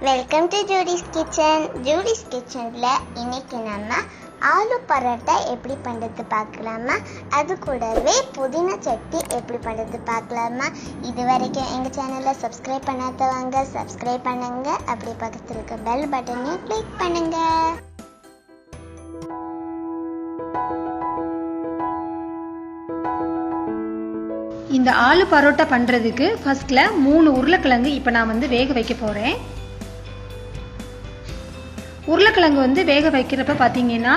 Welcome to Judy's kitchen. Judy's கிச்சனில் இன்னைக்கு நம்ம ஆலு பரோட்டா எப்படி பண்ணுறது பார்க்கலாமா, அது கூடவே புதினா சட்னி எப்படி பண்ணுறது பார்க்கலாமா. இது வரைக்கும் எங்கள் சேனலை சப்ஸ்கிரைப் பண்ணாதவங்க சப்ஸ்கிரைப் பண்ணுங்க, அப்படி பக்கத்தில் இருக்க பெல் பட்டனையும் கிளிக் பண்ணுங்க. இந்த ஆலு பரோட்டா பண்ணுறதுக்கு ஃபர்ஸ்ட்ல 3 உருளைக்கிழங்கு இப்போ நான் வேக வைக்க போகிறேன். உருளைக்கிழங்கு வேக வைக்கிறப்ப பார்த்தீங்கன்னா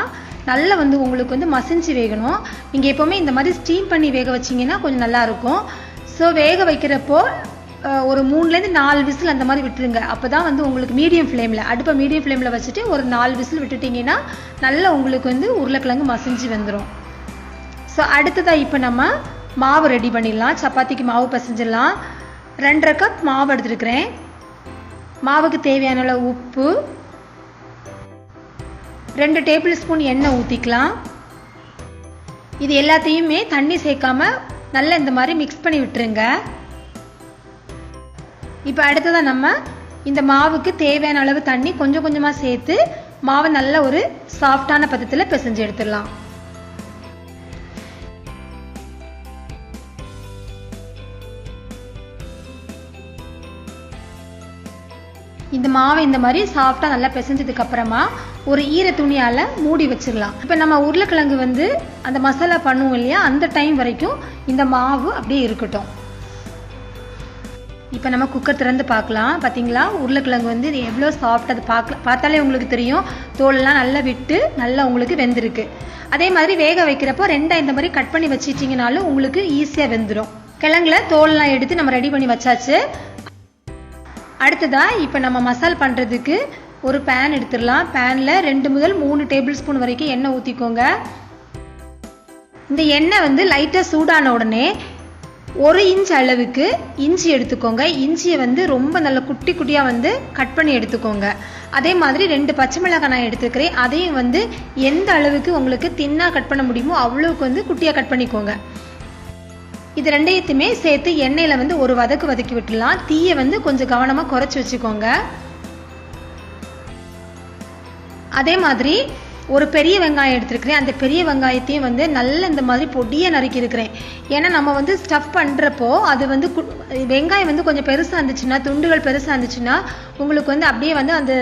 நல்லா உங்களுக்கு மசிஞ்சு வேகணும். நீங்கள் எப்போவுமே இந்த மாதிரி ஸ்டீம் பண்ணி வேக வச்சிங்கன்னா கொஞ்சம் நல்லாயிருக்கும். ஸோ வேக வைக்கிறப்போ ஒரு 3லேருந்து 4 விசில் அந்த மாதிரி விட்டுருங்க. அப்போ தான் உங்களுக்கு மீடியம் ஃப்ளேமில், அடுப்பை மீடியம் ஃப்ளேமில் வச்சுட்டு ஒரு 4 விசில் விட்டுட்டிங்கன்னா நல்லா உங்களுக்கு உருளைக்கிழங்கு மசிஞ்சு வந்துடும். ஸோ அடுத்ததாக இப்போ நம்ம மாவு ரெடி பண்ணிடலாம். சப்பாத்திக்கு மாவு பசைஞ்சிடலாம். 2.5 கப் மாவு எடுத்துருக்கிறேன். மாவுக்கு தேவையான அளவு உப்பு, 2 டேபிள் ஸ்பூன் எண்ணெய் ஊற்றிக்கலாம். இது எல்லாத்தையுமே தண்ணி சேர்க்காம நல்லா இந்த மாதிரி மிக்ஸ் பண்ணி விட்டுருங்க. இப்போ அடுத்ததான் நம்ம இந்த மாவுக்கு தேவையான அளவு தண்ணி கொஞ்சம் கொஞ்சமாக சேர்த்து மாவை நல்ல ஒரு சாஃப்டான பதத்தில் பிசைஞ்சு எடுத்துடலாம். இந்த மாவை இந்த மாதிரி சாஃப்டாக நல்லா பிசைஞ்சதுக்கு அப்புறமா ஒரு ஈர துணியால் மூடி வச்சிடலாம். இப்போ நம்ம உருளைக்கிழங்கு அந்த மசாலா பண்ணுவோம் இல்லையா, அந்த டைம் வரைக்கும் இந்த மாவு அப்படியே இருக்கட்டும். இப்போ நம்ம குக்கர் திறந்து பார்க்கலாம். பார்த்தீங்களா, உருளைக்கிழங்கு இது எவ்வளோ சாஃப்ட், அது பார்த்தாலே உங்களுக்கு தெரியும். தோலெல்லாம் நல்லா விட்டு நல்லா உங்களுக்கு வெந்திருக்கு. அதே மாதிரி வேக வைக்கிறப்போ 2 இந்த மாதிரி கட் பண்ணி வச்சிட்டிங்கனாலும் உங்களுக்கு ஈஸியாக வெந்துடும். கிழங்குல தோலெல்லாம் எடுத்து நம்ம ரெடி பண்ணி வச்சாச்சு. அடுத்ததா இப்போ நம்ம மசால் பண்ணுறதுக்கு ஒரு பேன் எடுத்துடலாம். பேனில் 2 முதல் 3 டேபிள் ஸ்பூன் வரைக்கும் எண்ணெய் ஊற்றிக்கோங்க. இந்த எண்ணெய் லைட்டாக சூடான உடனே 1 இன்ச் அளவுக்கு இஞ்சி எடுத்துக்கோங்க. இஞ்சியை ரொம்ப நல்ல குட்டி குட்டியாக கட் பண்ணி எடுத்துக்கோங்க. அதே மாதிரி 2 பச்சை மிளகாய் நான் எடுத்துக்கிறேன். அதையும் எந்த அளவுக்கு உங்களுக்கு தின்னாக கட் பண்ண முடியுமோ அவ்வளவுக்கு குட்டியாக கட் பண்ணிக்கோங்க. இது 2த்தையுமே சேர்த்து எண்ணெயில் ஒரு வதக்கி விட்டுடலாம். தீயை கொஞ்சம் கவனமாக குறைச்சி வச்சுக்கோங்க. அதே மாதிரி ஒரு பெரிய வெங்காயம் எடுத்துருக்கிறேன். அந்த பெரிய வெங்காயத்தையும் நல்ல இந்த மாதிரி பொடியை நறுக்கி இருக்கிறேன். ஏன்னா நம்ம ஸ்டஃப் பண்ணுறப்போ அது வெங்காயம் கொஞ்சம் பெருசாக இருந்துச்சுன்னா, துண்டுகள் பெருசாக இருந்துச்சுன்னா உங்களுக்கு அப்படியே அந்த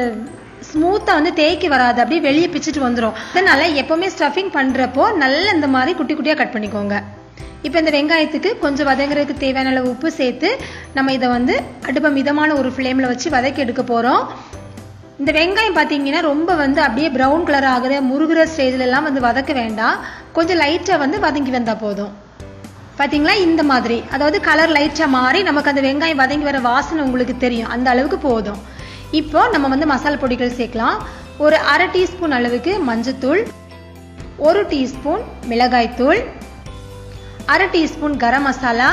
ஸ்மூத்தாக தேய்க்கி வராது, அப்படியே வெளியே பிச்சுட்டு வந்துடும். அதனால எப்போவுமே ஸ்டஃபிங் பண்ணுறப்போ நல்ல இந்த மாதிரி குட்டி குட்டியாக கட் பண்ணிக்கோங்க. இப்போ இந்த வெங்காயத்துக்கு கொஞ்சம் வதங்குறதுக்கு தேவையான அளவு உப்பு சேர்த்து நம்ம இதை அடுப்பை மிதமான ஒரு ஃப்ளேமில் வச்சு வதக்கி எடுக்க போகிறோம். இந்த வெங்காயம் பார்த்தீங்கன்னா ரொம்ப அப்படியே ப்ரௌன் கலர் ஆகுற முருகிற ஸ்டேஜ்லலாம் வதக்க வேண்டாம். கொஞ்சம் லைட்டாக வதங்கி வந்தால் போதும். பார்த்தீங்களா, இந்த மாதிரி, அதாவது கலர் லைட்டாக மாறி நமக்கு அந்த வெங்காயம் வதங்கி வர வாசனை உங்களுக்கு தெரியும். அந்த அளவுக்கு போதும். இப்போ நம்ம மசாலா பொடிகள் சேர்க்கலாம். ஒரு 1/2 டீஸ்பூன் அளவுக்கு மஞ்சத்தூள், 1 டீஸ்பூன் மிளகாய்த்தூள், 1/2 டீஸ்பூன் கரம் மசாலா,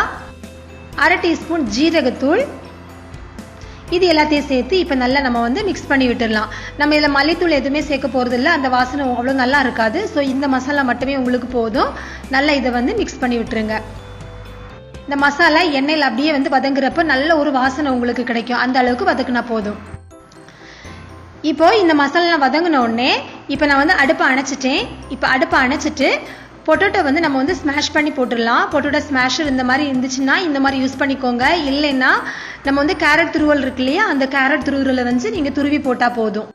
1/2 டீஸ்பூன் ஜீரகத்தூள். இது எல்லாத்தையும் சேர்த்து இப்போ நல்லா நம்ம மிக்ஸ் பண்ணி விட்டுடலாம். நம்ம இதில் மல்லித்தூள் எதுவுமே சேர்க்க போகிறது இல்லை, அந்த வாசனை அவ்வளோ நல்லா இருக்காது. ஸோ இந்த மசாலா மட்டுமே உங்களுக்கு போதும். நல்லா இதை மிக்ஸ் பண்ணி விட்டுருங்க. இந்த மசாலா எண்ணெயில் அப்படியே வதங்குறப்ப நல்ல ஒரு வாசனை உங்களுக்கு கிடைக்கும். அந்த அளவுக்கு வதக்குனா போதும். இப்போ இந்த மசாலா வதங்கின உடனே இப்போ நான் அடுப்பை அணைச்சிட்டேன். இப்போ அடுப்பை அணைச்சிட்டு பொட்டேட்டோ நம்ம ஸ்மாஷ் பண்ணி போட்டுடலாம். பொட்டேட்டோ ஸ்மாஷர் இந்த மாதிரி இருந்துச்சுன்னா இந்த மாதிரி யூஸ் பண்ணிக்கோங்க. இல்லைன்னா நம்ம கேரட் துருவல் இருக்கு இல்லையா, அந்த கேரட் துருவலை நீங்கள் துருவி போட்டால் போதும்.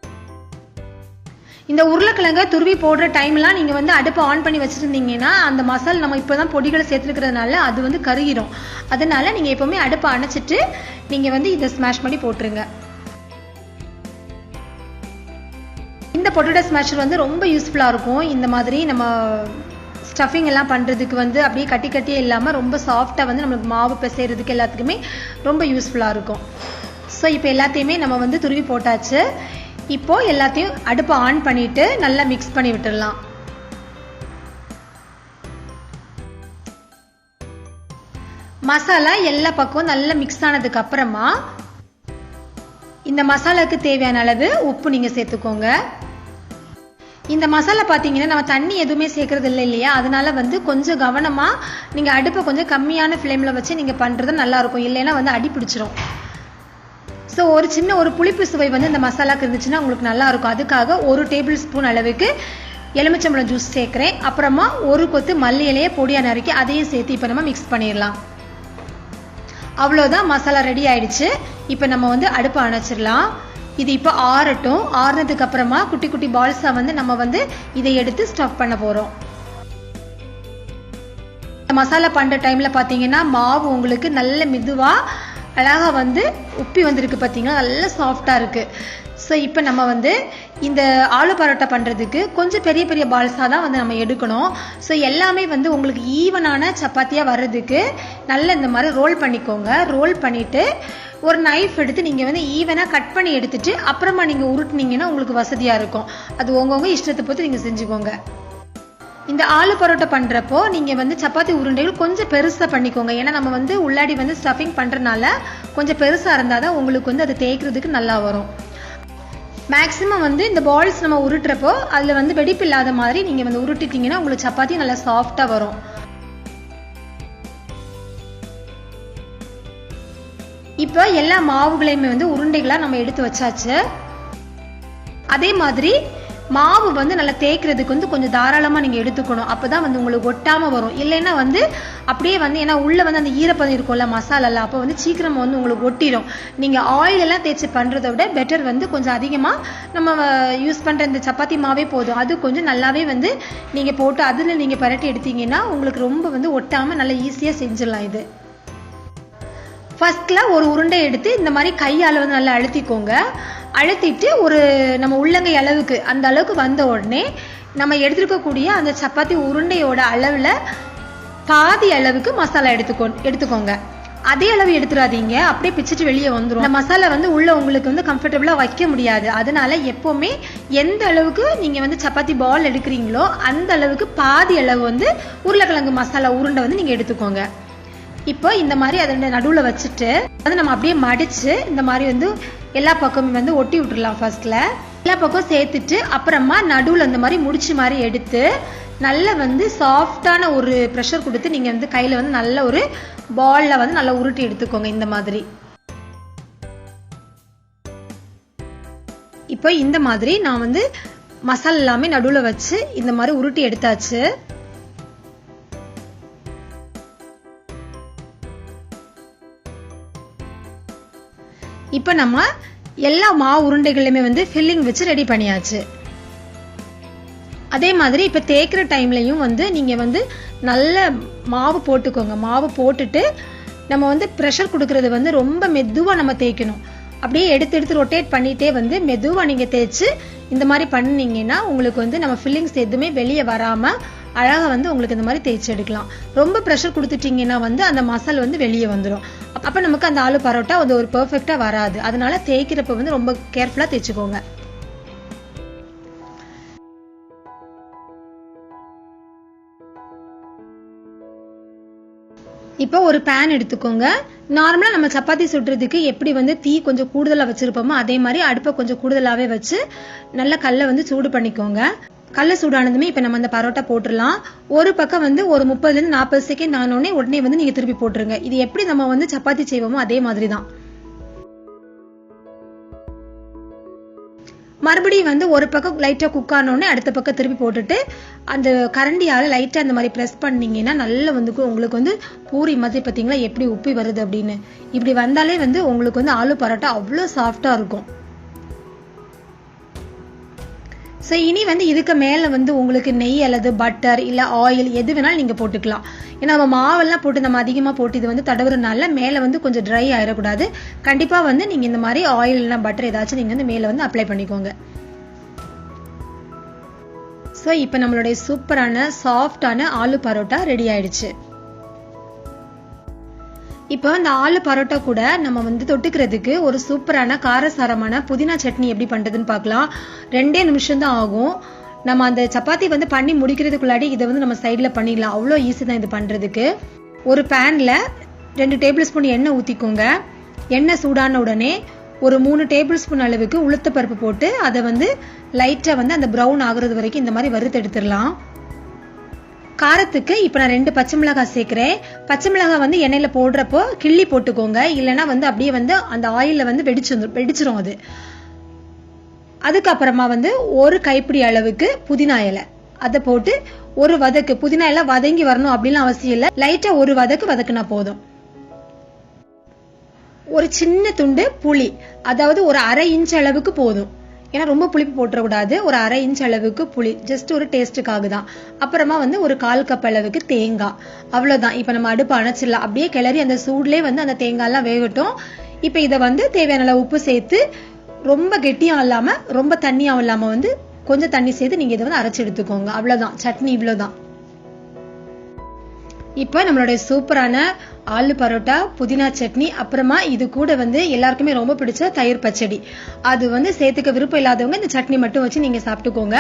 இந்த உருளைக்கிழங்க துருவி போடுற டைம்லாம் நீங்கள் அடுப்பை ஆன் பண்ணி வச்சுருந்தீங்கன்னா அந்த மசாலா நம்ம இப்போ தான் பொடிகளை சேர்த்துருக்கிறதுனால அது கருகிடும். அதனால நீங்கள் எப்போவுமே அடுப்பை அணைச்சிட்டு நீங்கள் இதை ஸ்மாஷ் பண்ணி போட்டுருங்க. இந்த பொட்டேட்டோ ஸ்மாஷர் ரொம்ப யூஸ்ஃபுல்லாக இருக்கும். இந்த மாதிரி நம்ம ஸ்டஃபிங் எல்லாம் பண்ணுறதுக்கு அப்படியே கட்டி கட்டியே இல்லாமல் ரொம்ப சாஃப்டாக நம்மளுக்கு மாவு பிசைறதுக்கு எல்லாத்துக்குமே ரொம்ப யூஸ்ஃபுல்லாக இருக்கும். ஸோ இப்போ எல்லாத்தையுமே நம்ம துருவி போட்டாச்சு. இப்போது எல்லாத்தையும் அடுப்பை ஆன் பண்ணிவிட்டு நல்லா மிக்ஸ் பண்ணி விட்டுடலாம். மசாலா எல்லா பக்கமும் நல்லா மிக்ஸ் ஆனதுக்கு அப்புறமா இந்த மசாலாவுக்கு தேவையான அளவு உப்பு நீங்கள் சேர்த்துக்கோங்க. இந்த மசாலா பார்த்தீங்கன்னா நம்ம தண்ணி எதுவுமே சேர்க்கறது இல்லை இல்லையா, அதனால கொஞ்சம் கவனமாக நீங்கள் அடுப்பை கொஞ்சம் கம்மியான ஃப்ளேமில் வச்சு நீங்கள் பண்ணுறது நல்லாயிருக்கும். இல்லைன்னா அடி பிடிச்சிரும். ஸோ ஒரு சின்ன ஒரு புளிப்பு சுவை வந்து இந்த மசாலாக்கு இருந்துச்சுன்னா உங்களுக்கு நல்லா இருக்கும். அதுக்காக 1 டேபிள் ஸ்பூன் அளவுக்கு எலுமிச்சம்பழம் ஜூஸ் சேர்க்குறேன். அப்புறமா 1 கொத்து மல்லி இலையை பொடியாக நறுக்கி அதையும் சேர்த்து இப்போ நம்ம மிக்ஸ் பண்ணிடலாம். அவ்வளோதான், மசாலா ரெடி ஆயிடுச்சு. இப்போ நம்ம வந்து அடுப்பை அணைச்சிடலாம். இது இப்போ ஆறட்டும். ஆறுனதுக்கு அப்புறமா குட்டி குட்டி பால்ஸா வந்து நம்ம வந்து இதை எடுத்து ஸ்டஃப் பண்ண போறோம். மசாலா பண்ற டைம்ல பாத்தீங்கன்னா மாவு உங்களுக்கு நல்ல மெதுவா அழகா வந்து உப்பி வந்திருக்கு, பாத்தீங்கன்னா நல்ல சாஃப்டா இருக்கு. ஸோ இப்போ நம்ம வந்து இந்த ஆலு பரோட்டா பண்ணுறதுக்கு கொஞ்சம் பெரிய பெரிய பால்ஸாக தான் வந்து நம்ம எடுக்கணும். ஸோ எல்லாமே வந்து உங்களுக்கு ஈவனான சப்பாத்தியாக வர்றதுக்கு நல்ல இந்த மாதிரி ரோல் பண்ணிக்கோங்க. ரோல் பண்ணிவிட்டு ஒரு நைஃப் எடுத்து நீங்கள் வந்து ஈவனாக கட் பண்ணி எடுத்துட்டு அப்புறமா நீங்கள் உருட்டுனீங்கன்னா உங்களுக்கு வசதியாக இருக்கும். அது உங்கவுங்க இஷ்டத்தை பொறுத்து நீங்கள் செஞ்சுக்கோங்க. இந்த ஆலு பரோட்டா பண்ணுறப்போ நீங்கள் வந்து சப்பாத்தி உருண்டைகள் கொஞ்சம் பெருசாக பண்ணிக்கோங்க. ஏன்னா நம்ம வந்து உள்ளாடி வந்து ஸ்டஃபிங் பண்ணுறதுனால கொஞ்சம் பெருசாக இருந்தால் தான் உங்களுக்கு வந்து அது தேய்க்கிறதுக்கு நல்லா வரும். மேக்ஸிமம் வந்து இந்த பால்ஸ் நம்ம உருட்டுறப்போ அதில் வந்து வெடிப்பு இல்லாத மாதிரி நீங்கள் வந்து உருட்டிட்டீங்கன்னா உங்களுக்கு சப்பாத்தி நல்லா சாஃப்டாக வரும். இப்போ எல்லா மாவுகளையுமே வந்து உருண்டைகளாக நம்ம எடுத்து வச்சாச்சு. அதே மாதிரி மாவு வந்து நல்லா தேய்க்கிறதுக்கு வந்து கொஞ்சம் தாராளமாக நீங்கள் எடுத்துக்கணும். அப்போ தான் வந்து உங்களுக்கு ஒட்டாமல் வரும். இல்லைன்னா வந்து அப்படியே வந்து ஏன்னா உள்ளே வந்து அந்த ஈரப்பதம் இருக்கும்ல மசாலாலாம், அப்போ வந்து சீக்கிரமாக வந்து உங்களுக்கு ஒட்டிடும். நீங்கள் ஆயிலெல்லாம் தேய்ச்சி பண்ணுறதை விட பெட்டர் வந்து கொஞ்சம் அதிகமாக நம்ம யூஸ் பண்ணுற இந்த சப்பாத்தி மாவே போதும். அது கொஞ்சம் நல்லாவே வந்து நீங்கள் போட்டு அதில் நீங்கள் பரட்டி எடுத்தீங்கன்னா உங்களுக்கு ரொம்ப வந்து ஒட்டாமல் நல்லா ஈஸியாக செஞ்சிடலாம். இது ஃபர்ஸ்ட்ல ஒரு உருண்டை எடுத்து இந்த மாதிரி கையால் வந்து நல்லா அழுத்திக்கோங்க. அழுத்திட்டு ஒரு நம்ம உள்ளங்கை அளவுக்கு அந்த அளவுக்கு வந்த உடனே நம்ம எடுத்துருக்கக்கூடிய அந்த சப்பாத்தி உருண்டையோட அளவில் பாதி அளவுக்கு மசாலா எடுத்துக்கோங்க. அதே அளவு எடுத்துடாதீங்க, அப்படியே பிச்சுட்டு வெளியே வந்துடும். இந்த மசாலா வந்து உள்ள உங்களுக்கு வந்து கம்ஃபர்டபுளாக வைக்க முடியாது. அதனால எப்போவுமே எந்த அளவுக்கு நீங்கள் வந்து சப்பாத்தி பால் எடுக்கிறீங்களோ அந்த அளவுக்கு பாதி அளவு வந்து உருளைக்கிழங்கு மசாலா உருண்டை வந்து நீங்கள் எடுத்துக்கோங்க. இப்போ இந்த மாதிரி அதோட நடுவில் வச்சுட்டு வந்து நம்ம அப்படியே மடித்து இந்த மாதிரி வந்து எல்லா பக்கமும் வந்து ஒட்டி விட்டுடலாம். ஃபர்ஸ்ட்ல எல்லா பக்கம் சேர்த்துட்டு அப்புறமா நடுவில் இந்த மாதிரி முடிச்சு மாதிரி எடுத்து நல்ல வந்து சாஃப்டான ஒரு ப்ரெஷர் கொடுத்து நீங்கள் வந்து கையில் வந்து நல்ல ஒரு பாலில் வந்து நல்லா உருட்டி எடுத்துக்கோங்க. இந்த மாதிரி இப்போ இந்த மாதிரி நான் வந்து மசாலா எல்லாமே நடுவில் வச்சு இந்த மாதிரி உருட்டி எடுத்தாச்சு. இப்போ நம்ம எல்லா மாவு உருண்டைகளையுமே வந்து ஃபில்லிங் வச்சு ரெடி பண்ணியாச்சு. அதே மாதிரி இப்போ தேய்க்கிற டைம்லையும் வந்து நீங்கள் வந்து நல்ல மாவு போட்டுக்கோங்க. மாவு போட்டுட்டு நம்ம வந்து ப்ரெஷர் கொடுக்கறது வந்து ரொம்ப மெதுவாக நம்ம தேய்க்கணும். அப்படியே எடுத்து ரொட்டேட் பண்ணிகிட்டே வந்து மெதுவாக நீங்கள் தேய்ச்சி இந்த மாதிரி பண்ணினீங்கன்னா உங்களுக்கு வந்து நம்ம ஃபில்லிங்ஸ் எதுவுமே வெளியே வராமல் அழகாக வந்து உங்களுக்கு இந்த மாதிரி தேய்ச்சி எடுக்கலாம். ரொம்ப ப்ரெஷர் கொடுத்துட்டிங்கன்னா வந்து அந்த மசாலா வந்து வெளியே வந்துடும். அப்போ நமக்கு அந்த ஆலு பரோட்டா அது ஒரு பெர்ஃபெக்டாக வராது. அதனால தேய்க்கிறப்ப வந்து ரொம்ப கேர்ஃபுல்லாக தேய்ச்சிக்கோங்க. இப்போ ஒரு பேன் எடுத்துக்கோங்க. நார்மலாக நம்ம சப்பாத்தி சுடுறதுக்கு எப்படி வந்து தீ கொஞ்சம் கூடுதலாக வச்சிருப்போமோ அதே மாதிரி அடுப்பை கொஞ்சம் கூடுதலாகவே வச்சு நல்ல கல்லை வந்து சூடு பண்ணிக்கோங்க. கல்லை சூடானதுமே இப்போ நம்ம அந்த பரோட்டா போட்டுடலாம். ஒரு பக்கம் வந்து ஒரு 30-40 செகண்ட் ஆனோடனே உடனே வந்து நீங்கள் திருப்பி போட்டுருங்க. இது எப்படி நம்ம வந்து சப்பாத்தி செய்வோமோ அதே மாதிரி தான். மறுபடியும் வந்து ஒரு பக்கம் லைட்டாக குக் ஆனோடனே அடுத்த பக்கம் திருப்பி போட்டுட்டு அந்த கரண்டியால் லைட்டாக அந்த மாதிரி ப்ரெஸ் பண்ணிங்கன்னா நல்லா வந்து உங்களுக்கு வந்து பூரி மாதிரி பார்த்தீங்களா எப்படி உப்பி வருது அப்படின்னு. இப்படி வந்தாலே வந்து உங்களுக்கு வந்து ஆலு பரோட்டா அவ்வளோ சாஃப்டாக இருக்கும். ஸோ இனி வந்து இதுக்கு மேலே வந்து உங்களுக்கு நெய் அல்லது பட்டர் இல்லை ஆயில் எது வேணாலும் நீங்கள் போட்டுக்கலாம். ஏன்னா நம்ம மாவெல்லாம் போட்டு நம்ம அதிகமாக போட்டு இது வந்து தடவுறதுனால மேலே வந்து கொஞ்சம் ட்ரை ஆகிடக்கூடாது. கண்டிப்பாக வந்து நீங்கள் இந்த மாதிரி ஆயில் இல்லைனா பட்டர் ஏதாச்சும் நீங்கள் வந்து மேலே வந்து அப்ளை பண்ணிக்கோங்க. ஸோ இப்போ நம்மளுடைய சூப்பரான சாஃப்டான ஆலு பரோட்டா ரெடி ஆயிடுச்சு. இப்போ இந்த ஆலு பரோட்டா கூட நம்ம வந்து தொட்டுக்கிறதுக்கு ஒரு சூப்பரான காரசாரமான புதினா சட்னி எப்படி பண்ணுறதுன்னு பார்க்கலாம். 2 நிமிஷம் தான் ஆகும். நம்ம அந்த சப்பாத்தி வந்து பண்ணி முடிக்கிறதுக்குள்ளாடி இதை வந்து நம்ம சைடில் பண்ணிடலாம். அவ்வளோ ஈஸி தான் இது பண்ணுறதுக்கு. ஒரு பேனில் 2 டேபிள் ஸ்பூன் எண்ணெய் ஊற்றிக்கோங்க. எண்ணெய் சூடான உடனே ஒரு 3 டேபிள் ஸ்பூன் அளவுக்கு உளுத்த பருப்பு போட்டு அதை வந்து லைட்டாக வந்து அந்த ப்ரௌன் ஆகுறது வரைக்கும் இந்த மாதிரி வறுத்து எடுத்துடலாம். காரத்துக்கு இப்போ நான் 2 பச்சை மிளகாய் சேர்க்கிறேன். பச்சை மிளகாய் வந்து எண்ணெயில போடுறப்போ கிள்ளி போட்டுக்கோங்க, இல்லைன்னா வந்து அப்படியே வந்து அந்த ஆயில்ல வந்து வெடிச்சிரும் அது. அதுக்கப்புறமா வந்து ஒரு கைப்பிடி அளவுக்கு புதினா இலை அதை போட்டு ஒரு வதக்கு. புதினா இலை வதங்கி வரணும் அப்படின்னு அவசியம் இல்லை, லைட்டா ஒரு வதக்குனா போதும். ஒரு சின்ன துண்டு புளி, அதாவது ஒரு 1/2 இன்ச் அளவுக்கு போதும், ஏன்னா ரொம்ப புளிப்பு போட்டுறக்கூடாது. ஒரு 1/2 இன்ச் அளவுக்கு புளி, ஜஸ்ட் ஒரு டேஸ்ட்டுக்காக தான். அப்புறமா வந்து ஒரு 1/4 கப் அளவுக்கு தேங்காய், அவ்வளவுதான். இப்ப நம்ம அடுப்பு அணைச்சிடலாம். அப்படியே கிளறி அந்த சூட்லயே வந்து அந்த தேங்காய் எல்லாம் வேகட்டும். இப்ப இதை வந்து தேவையான அளவு உப்பு சேர்த்து, ரொம்ப கெட்டியும் இல்லாம ரொம்ப தண்ணியாவும் இல்லாம வந்து கொஞ்சம் தண்ணி சேர்த்து நீங்க இதை வந்து அரைச்சு எடுத்துக்கோங்க. அவ்வளவுதான், சட்னி இவ்வளவுதான். இப்போ நம்மளுடைய சூப்பரான ஆலு பரோட்டா, புதினா சட்னி, அப்புறமா இது கூட வந்து எல்லாருக்குமே ரொம்ப பிடிச்ச தயிர் பச்சடி, அது வந்து சேர்த்துக்க விருப்பம் இல்லாதவங்க இந்த சட்னி மட்டும் வச்சு நீங்க சாப்பிட்டுக்கோங்க.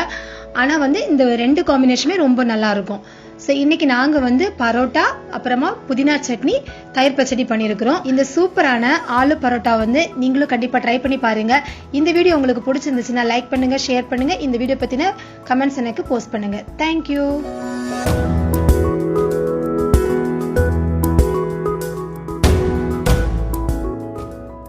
ஆனா வந்து இந்த 2 காம்பினேஷனுமே ரொம்ப நல்லா இருக்கும். ஸோ இன்னைக்கு நாங்க வந்து பரோட்டா, அப்புறமா புதினா சட்னி, தயிர் பச்சடி பண்ணியிருக்கிறோம். இந்த சூப்பரான ஆலு பரோட்டா வந்து நீங்களும் கண்டிப்பா ட்ரை பண்ணி பாருங்க. இந்த வீடியோ உங்களுக்கு பிடிச்சிருந்துச்சுன்னா லைக் பண்ணுங்க, ஷேர் பண்ணுங்க. இந்த வீடியோ பத்தின கமெண்ட்ஸ் எனக்கு போஸ்ட் பண்ணுங்க. தேங்க்யூ.